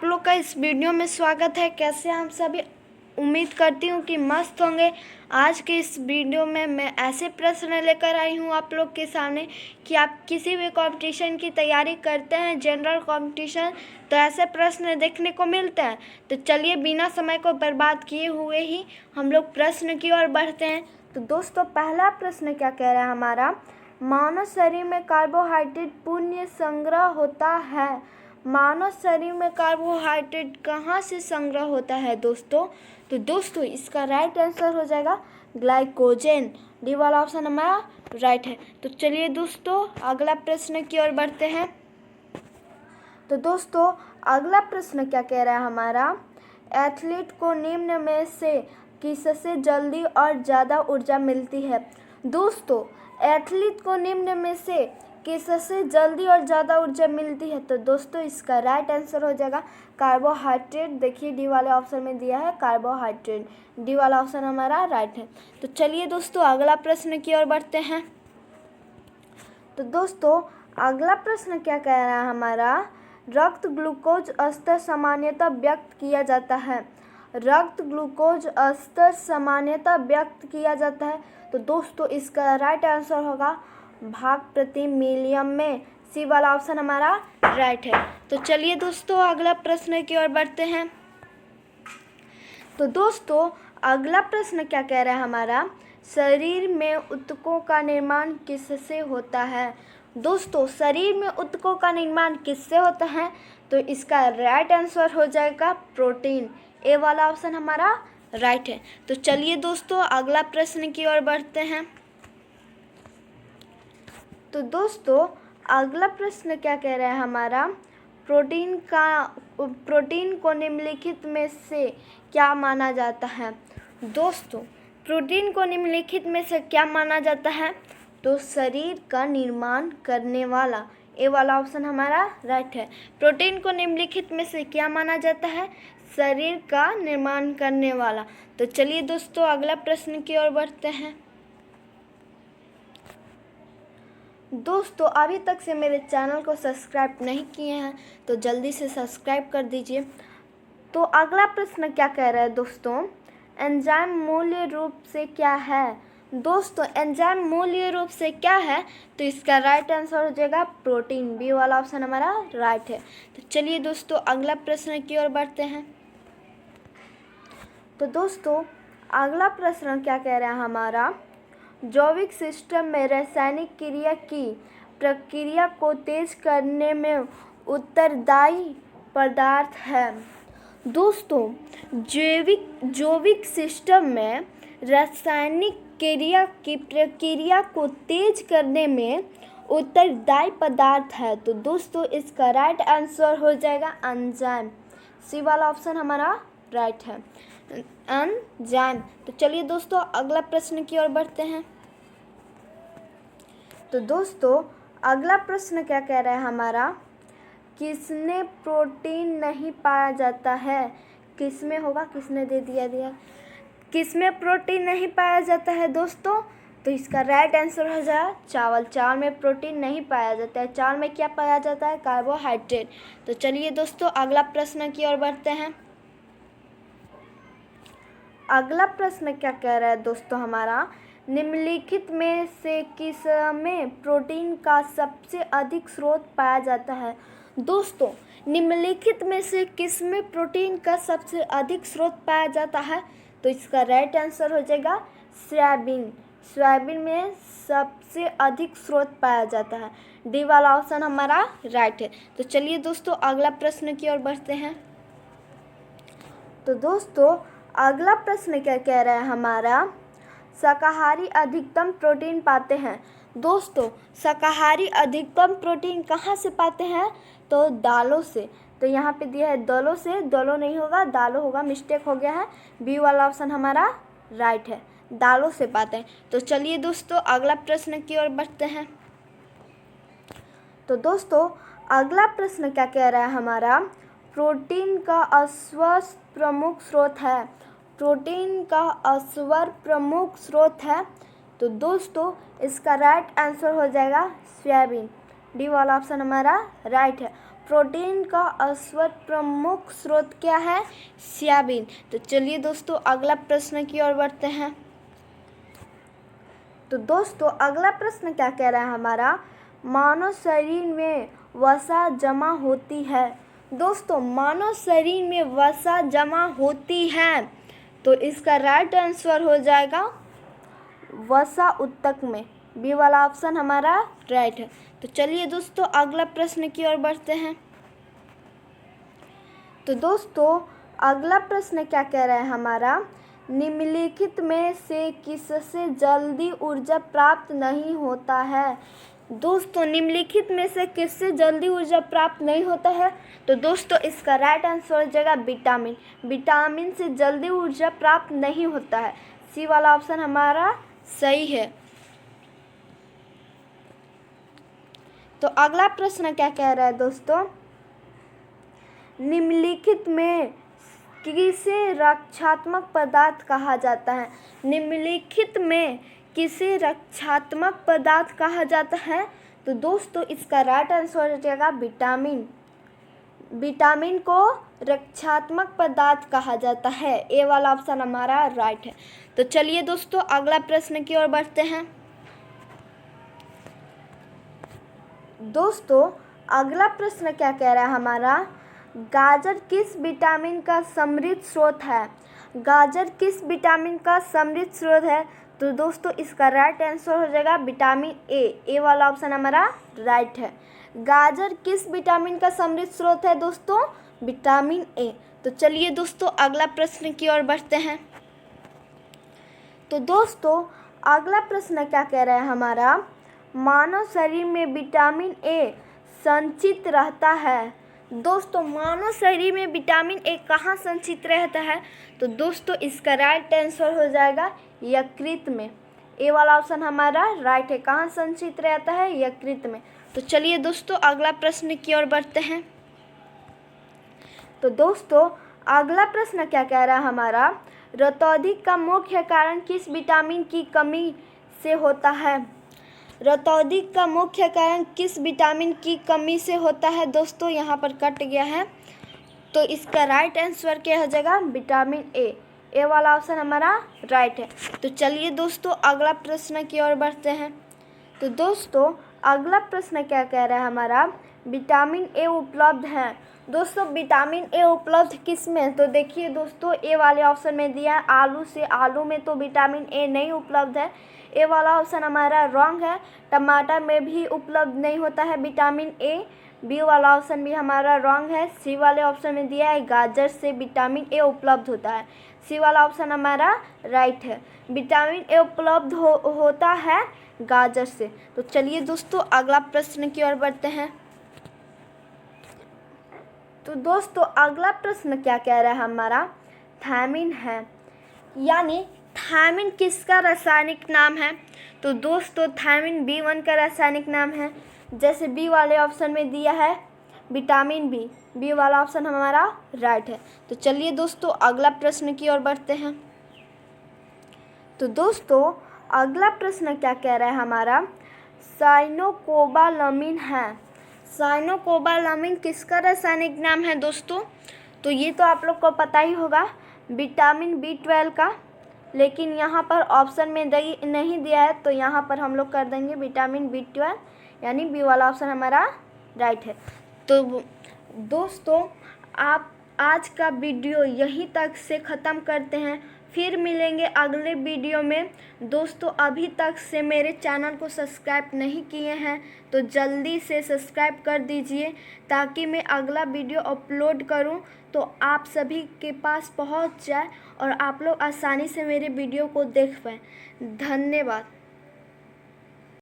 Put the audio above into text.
आप लोग का इस वीडियो में स्वागत है। कैसे हैं हम सभी? उम्मीद करती हूँ कि मस्त होंगे। आज के इस वीडियो में मैं ऐसे प्रश्न लेकर आई हूँ आप लोग के सामने कि आप किसी भी कंपटीशन की तैयारी करते हैं, जनरल कंपटीशन, तो ऐसे प्रश्न देखने को मिलते हैं। तो चलिए बिना समय को बर्बाद किए हुए ही हम लोग प्रश्न की ओर बढ़ते हैं। तो दोस्तों, पहला प्रश्न क्या कह रहा है हमारा? मानव शरीर में कार्बोहाइड्रेट पुण्य संग्रह होता है। मानव शरीर में कार्बोहाइड्रेट कहाँ से संग्रह होता है दोस्तों? तो दोस्तों, इसका राइट आंसर हो जाएगा ग्लाइकोजन। डी वाला ऑप्शन हमारा राइट है। तो चलिए दोस्तों, अगला प्रश्न की ओर बढ़ते हैं। तो दोस्तों, अगला प्रश्न क्या कह रहा है हमारा? एथलीट को निम्न में से किससे जल्दी और ज़्यादा ऊर्जा मिलती है? दोस्तों, एथलीट को निम्न में से किससे जल्दी और ज़्यादा ऊर्जा मिलती है? तो दोस्तों, इसका राइट आंसर हो जाएगा कार्बोहाइड्रेट। देखिए डी वाले ऑप्शन में दिया है कार्बोहाइड्रेट। डी वाला ऑप्शन हमारा राइट है। तो चलिए दोस्तों, अगला प्रश्न की ओर बढ़ते हैं। तो दोस्तों, अगला प्रश्न क्या कह रहा है हमारा? रक्त ग्लूकोज स्तर सामान्यतः व्यक्त किया जाता है। रक्त ग्लूकोज स्तर सामान्यतः व्यक्त किया जाता है। तो दोस्तों, इसका राइट आंसर होगा भाग प्रति मिलियन में। सी वाला ऑप्शन हमारा राइट है। तो चलिए दोस्तों, अगला प्रश्न की ओर बढ़ते हैं। तो दोस्तों, अगला प्रश्न क्या कह रहा है हमारा? शरीर में ऊतकों का निर्माण किससे होता है? दोस्तों, शरीर में ऊतकों का निर्माण किससे होता है? तो इसका राइट आंसर हो जाएगा प्रोटीन। ए वाला ऑप्शन हमारा राइट है। तो चलिए दोस्तों, अगला प्रश्न की ओर बढ़ते हैं। तो दोस्तों, अगला प्रश्न क्या कह रहा है हमारा? प्रोटीन को निम्नलिखित में से क्या माना जाता है? दोस्तों, प्रोटीन को निम्नलिखित में से क्या माना जाता है? तो शरीर का निर्माण करने वाला। ए वाला ऑप्शन हमारा राइट है। प्रोटीन को निम्नलिखित में से क्या माना जाता है? शरीर का निर्माण करने वाला। तो चलिए दोस्तों, अगला प्रश्न की ओर बढ़ते हैं। दोस्तों, अभी तक से मेरे चैनल को सब्सक्राइब नहीं किए हैं तो जल्दी से सब्सक्राइब कर दीजिए। तो अगला प्रश्न क्या कह रहा है दोस्तों? एंजाइम मूल्य रूप से क्या है? दोस्तों, एंजाइम मूल्य रूप से क्या है? तो इसका राइट आंसर हो जाएगा प्रोटीन। बी वाला ऑप्शन हमारा राइट है। तो चलिए दोस्तों, अगला प्रश्न की ओर बढ़ते हैं। तो दोस्तों, अगला प्रश्न क्या कह रहा है हमारा? जैविक सिस्टम में रासायनिक क्रिया की प्रक्रिया को तेज करने में उत्तरदायी पदार्थ है। दोस्तों, जैविक सिस्टम में रासायनिक क्रिया की प्रक्रिया को तेज करने में उत्तरदायी पदार्थ है। तो दोस्तों, इसका राइट आंसर हो जाएगा एंजाइम। सी वाला ऑप्शन हमारा राइट है, एंजाइम। तो चलिए दोस्तों, अगला प्रश्न की ओर बढ़ते हैं। तो दोस्तों, अगला प्रश्न क्या कह रहा है हमारा? किसमें प्रोटीन नहीं पाया जाता है? किसमें होगा? किसने दे दिया किसमें प्रोटीन नहीं पाया जाता है दोस्तों? तो इसका राइट आंसर हो जाएगा चावल। चावल में प्रोटीन नहीं पाया जाता है। चावल में क्या पाया जाता है? कार्बोहाइड्रेट। तो चलिए दोस्तों, अगला प्रश्न की ओर बढ़ते हैं। अगला प्रश्न क्या कह रहा है दोस्तों हमारा? निम्नलिखित में से किसमें प्रोटीन का सबसे अधिक स्रोत पाया जाता है? दोस्तों, निम्नलिखित में से किसमें प्रोटीन का सबसे अधिक स्रोत पाया जाता है? तो इसका राइट आंसर हो जाएगा सोयाबीन। सोयाबीन में सबसे अधिक स्रोत पाया जाता है। डी वाला ऑप्शन हमारा राइट है। तो चलिए दोस्तों, अगला प्रश्न की ओर बढ़ते हैं। तो दोस्तों, अगला प्रश्न क्या कह रहा है हमारा? शाकाहारी अधिकतम प्रोटीन पाते हैं। दोस्तों, शाकाहारी अधिकतम प्रोटीन कहाँ से पाते हैं? तो दालों से। तो यहाँ पे दिया है दलों से, दलों नहीं होगा, दालों होगा, मिस्टेक हो गया है। बी वाला ऑप्शन हमारा राइट है, दालों से पाते हैं। तो चलिए दोस्तों, अगला प्रश्न की ओर बढ़ते हैं। तो दोस्तों, अगला प्रश्न क्या कह रहा है हमारा? प्रोटीन का अस्वस्थ प्रमुख स्रोत है। प्रोटीन का अस्वर प्रमुख स्रोत है। तो दोस्तों, इसका राइट आंसर हो जाएगा सोयाबीन। डी वाला ऑप्शन हमारा राइट है। प्रोटीन का अस्वस्थ प्रमुख स्रोत क्या है? सोयाबीन। तो चलिए दोस्तों अगला प्रश्न की ओर बढ़ते हैं। तो दोस्तों अगला प्रश्न क्या कह रहा है हमारा? मानव शरीर में वसा जमा होती है। दोस्तों मानव शरीर में वसा जमा होती है, तो इसका राइट आंसर हो जाएगा वसा ऊतक में। बी वाला ऑप्शन हमारा राइट है। तो चलिए दोस्तों अगला प्रश्न की ओर बढ़ते हैं। तो दोस्तों अगला प्रश्न क्या कह रहा है हमारा? निम्नलिखित में से किससे जल्दी ऊर्जा प्राप्त नहीं होता है? दोस्तों निम्नलिखित में से किससे जल्दी ऊर्जा प्राप्त नहीं होता है? तो दोस्तों इसका राइट आंसर हो जाएगा विटामिन। विटामिन से जल्दी ऊर्जा प्राप्त नहीं होता है। सी वाला ऑप्शन हमारा सही है। तो अगला प्रश्न क्या कह रहा है दोस्तों? निम्नलिखित में किसे रक्षात्मक पदार्थ कहा जाता है? निम्नलिखित में किसे रक्षात्मक पदार्थ कहा जाता है? तो दोस्तों इसका राइट आंसर हो जाएगा विटामिन। विटामिन को रक्षात्मक पदार्थ कहा जाता है। ए वाला ऑप्शन हमारा राइट है। तो चलिए दोस्तों अगला प्रश्न की ओर बढ़ते हैं। दोस्तों अगला प्रश्न क्या कह रहा है हमारा? गाजर किस विटामिन का समृद्ध स्रोत है? गाजर किस विटामिन का समृद्ध स्रोत है? तो दोस्तों इसका राइट आंसर हो जाएगा विटामिन ए। ए वाला ऑप्शन हमारा राइट है। गाजर किस विटामिन का समृद्ध स्रोत है दोस्तों? Vitamin A. तो चलिए दोस्तों अगला प्रश्न की ओर बढ़ते हैं। तो दोस्तों अगला प्रश्न क्या कह रहा है हमारा? मानव शरीर में विटामिन ए संचित रहता है। दोस्तों मानव शरीर में विटामिन ए कहाँ संचित रहता है? तो दोस्तों इसका राइट आंसर हो जाएगा यकृत में। ए वाला ऑप्शन हमारा राइट है। कहाँ संचित रहता है? यकृत में। तो चलिए दोस्तों अगला प्रश्न की ओर बढ़ते हैं। तो दोस्तों अगला प्रश्न क्या कह रहा है हमारा? रतौंधी का मुख्य कारण किस विटामिन की कमी से होता है? रतौंधी का मुख्य कारण किस विटामिन की कमी से होता है? दोस्तों यहाँ पर कट गया है, तो इसका राइट आंसर क्या हो जाएगा? Vitamin A. ए वाला ऑप्शन हमारा राइट है। तो चलिए दोस्तों अगला प्रश्न की ओर बढ़ते हैं। तो दोस्तों अगला प्रश्न क्या कह रहा है हमारा? विटामिन ए उपलब्ध है। दोस्तों विटामिन ए उपलब्ध किस में? तो देखिए दोस्तों ए वाले ऑप्शन में दिया है आलू से। आलू में तो विटामिन ए नहीं उपलब्ध है। ए वाला ऑप्शन हमारा रॉन्ग है। टमाटर में भी उपलब्ध नहीं होता है विटामिन ए। बी वाला ऑप्शन भी हमारा रॉन्ग है। सी वाले ऑप्शन में दिया है गाजर से विटामिन ए उपलब्ध होता है। सी वाला ऑप्शन हमारा राइट है। विटामिन ए उपलब्ध होता है गाजर से। तो चलिए दोस्तों अगला प्रश्न की ओर बढ़ते हैं। तो दोस्तों अगला प्रश्न क्या कह रहा है हमारा? थायमिन है, यानी थायमिन किसका रासायनिक नाम है? तो दोस्तों थायमिन B1 का रासायनिक नाम है। जैसे बी वाले ऑप्शन में दिया है विटामिन बी। बी वाला ऑप्शन हमारा राइट है। तो चलिए दोस्तों अगला प्रश्न की ओर बढ़ते हैं। तो दोस्तों अगला प्रश्न क्या कह रहा है हमारा? साइनोकोबालामिन है। साइनोकोबालामिन किसका रासायनिक नाम है दोस्तों? तो ये तो आप लोग को पता ही होगा, विटामिन B12 का, लेकिन यहाँ पर ऑप्शन में नहीं दिया है, तो यहाँ पर हम लोग कर देंगे विटामिन B12, यानी बी वाला ऑप्शन हमारा राइट है। तो दोस्तों आप आज का वीडियो यहीं तक से ख़त्म करते हैं, फिर मिलेंगे अगले वीडियो में। दोस्तों अभी तक से मेरे चैनल को सब्सक्राइब नहीं किए हैं तो जल्दी से सब्सक्राइब कर दीजिए, ताकि मैं अगला वीडियो अपलोड करूं तो आप सभी के पास पहुंच जाए और आप लोग आसानी से मेरे वीडियो को देख पाएँ। धन्यवाद।